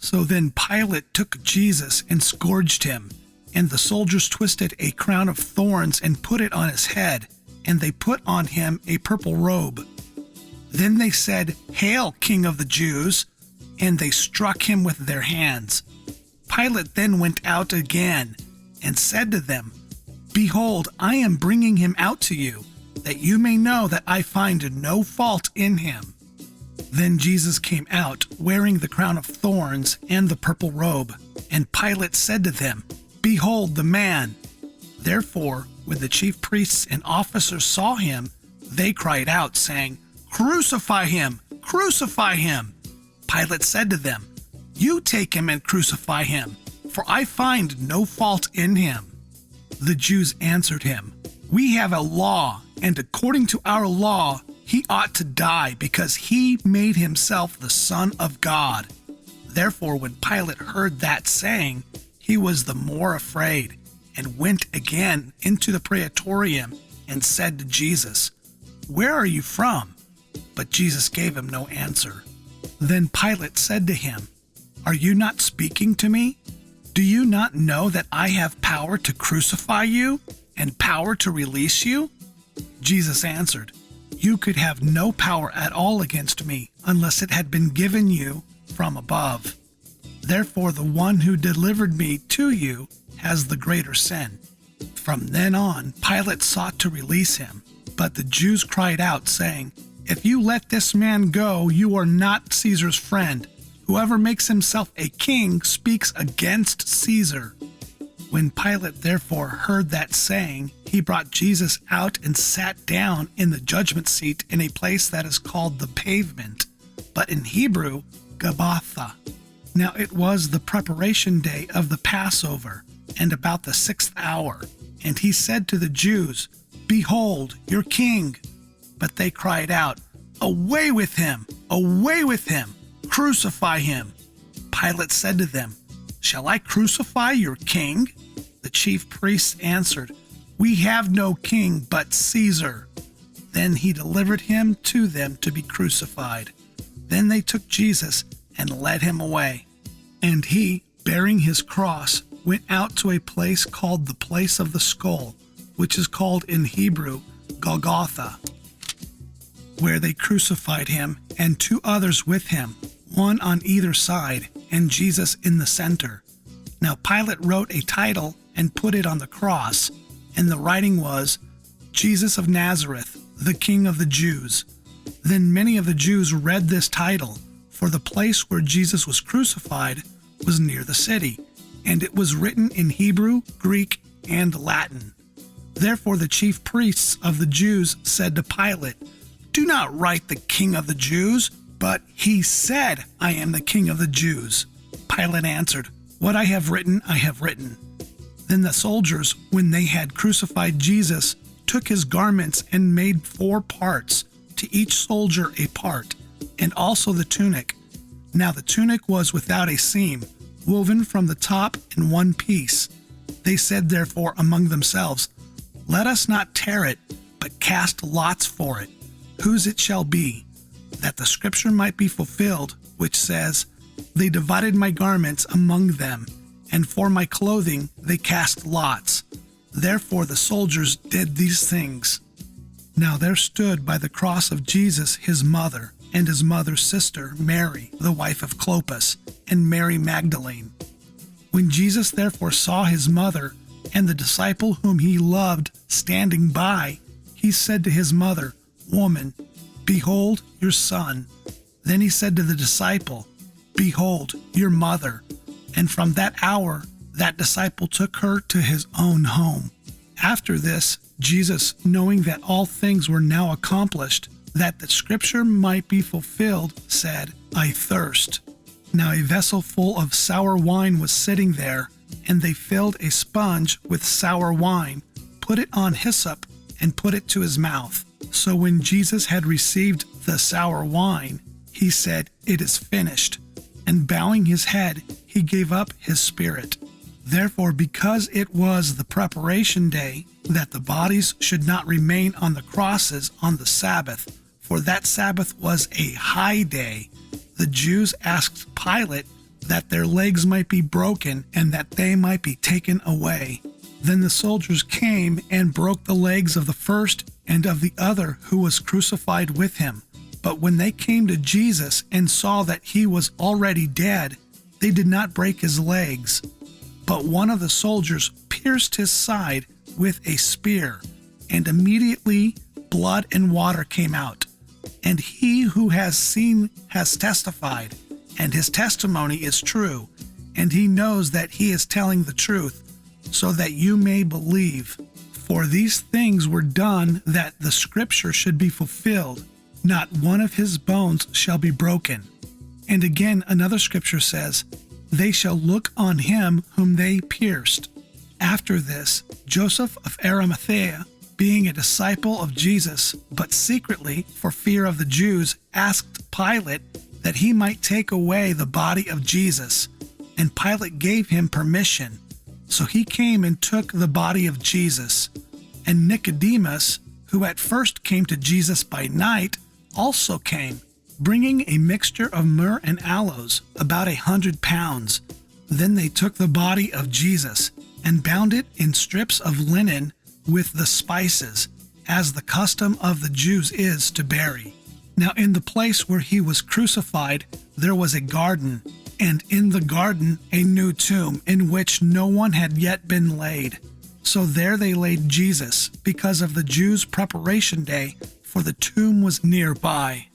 So then Pilate took Jesus and scourged him, and the soldiers twisted a crown of thorns and put it on his head, and they put on him a purple robe. Then they said, "Hail, King of the Jews!" and they struck him with their hands. Pilate then went out again and said to them, "Behold, I am bringing him out to you, that you may know that I find no fault in him." Then Jesus came out, wearing the crown of thorns and the purple robe, and Pilate said to them, "Behold the man!" Therefore, when the chief priests and officers saw him, they cried out, saying, "Crucify him! Crucify him!" Pilate said to them, "You take him and crucify him, for I find no fault in him." The Jews answered him, "We have a law, and according to our law, he ought to die because he made himself the Son of God." Therefore, when Pilate heard that saying, he was the more afraid, and went again into the praetorium and said to Jesus, "Where are you from?" But Jesus gave him no answer. Then Pilate said to him, "Are you not speaking to me? Do you not know that I have power to crucify you and power to release you?" Jesus answered, "You could have no power at all against me unless it had been given you from above. Therefore, the one who delivered me to you has the greater sin." From then on, Pilate sought to release him, but the Jews cried out, saying, "If you let this man go, you are not Caesar's friend. Whoever makes himself a king speaks against Caesar." When Pilate therefore heard that saying, he brought Jesus out and sat down in the judgment seat in a place that is called the Pavement, but in Hebrew, Gabbatha. Now it was the preparation day of the Passover, and about the 6th hour. And he said to the Jews, "Behold, your king!" But they cried out, "Away with him! Away with him! Crucify him!" Pilate said to them, "Shall I crucify your king?" The chief priests answered, "We have no king but Caesar." Then he delivered him to them to be crucified. Then they took Jesus and led him away. And he, bearing his cross, went out to a place called the Place of the Skull, which is called in Hebrew Golgotha, where they crucified him and 2 others with him, one on either side, and Jesus in the center. Now Pilate wrote a title and put it on the cross, and the writing was, "Jesus of Nazareth, the King of the Jews." Then many of the Jews read this title, for the place where Jesus was crucified was near the city, and it was written in Hebrew, Greek, and Latin. Therefore the chief priests of the Jews said to Pilate, "Do not write the King of the Jews, but he said, 'I am the King of the Jews.'" Pilate answered, "What I have written, I have written." Then the soldiers, when they had crucified Jesus, took his garments and made 4 parts, to each soldier a part, and also the tunic. Now the tunic was without a seam, woven from the top in one piece. They said therefore among themselves, "Let us not tear it, but cast lots for it, whose it shall be, that the scripture might be fulfilled, which says, 'They divided my garments among them, and for my clothing they cast lots.' Therefore the soldiers did these things. Now there stood by the cross of Jesus his mother, and his mother's sister, Mary, the wife of Clopas, and Mary Magdalene. When Jesus therefore saw his mother and the disciple whom he loved standing by, he said to his mother, 'Woman, behold your son.' Then he said to the disciple, 'Behold your mother.' And from that hour that disciple took her to his own home. After this, Jesus, knowing that all things were now accomplished, that the scripture might be fulfilled, said, 'I thirst.' Now a vessel full of sour wine was sitting there, and they filled a sponge with sour wine, put it on hyssop, and put it to his mouth. So when Jesus had received the sour wine, he said, 'It is finished.' And bowing his head, he gave up his spirit. Therefore, because it was the preparation day, that the bodies should not remain on the crosses on the Sabbath, for that Sabbath was a high day, the Jews asked Pilate that their legs might be broken and that they might be taken away. Then the soldiers came and broke the legs of the first and of the other who was crucified with him. But when they came to Jesus and saw that he was already dead, they did not break his legs. But one of the soldiers pierced his side with a spear, and immediately blood and water came out. And he who has seen has testified, and his testimony is true, and he knows that he is telling the truth, so that you may believe. For these things were done that the scripture should be fulfilled. Not one of his bones shall be broken. And again, another scripture says, they shall look on him whom they pierced. After this, Joseph of Arimathea, being a disciple of Jesus, but secretly for fear of the Jews, asked Pilate that he might take away the body of Jesus. And Pilate gave him permission. So he came and took the body of Jesus. And Nicodemus, who at first came to Jesus by night, also came, bringing a mixture of myrrh and aloes, about 100 pounds. Then they took the body of Jesus and bound it in strips of linen with the spices, as the custom of the Jews is to bury. Now in the place where he was crucified there was a garden, and in the garden a new tomb, in which no one had yet been laid. So there they laid Jesus, because of the Jews' preparation day, for the tomb was nearby.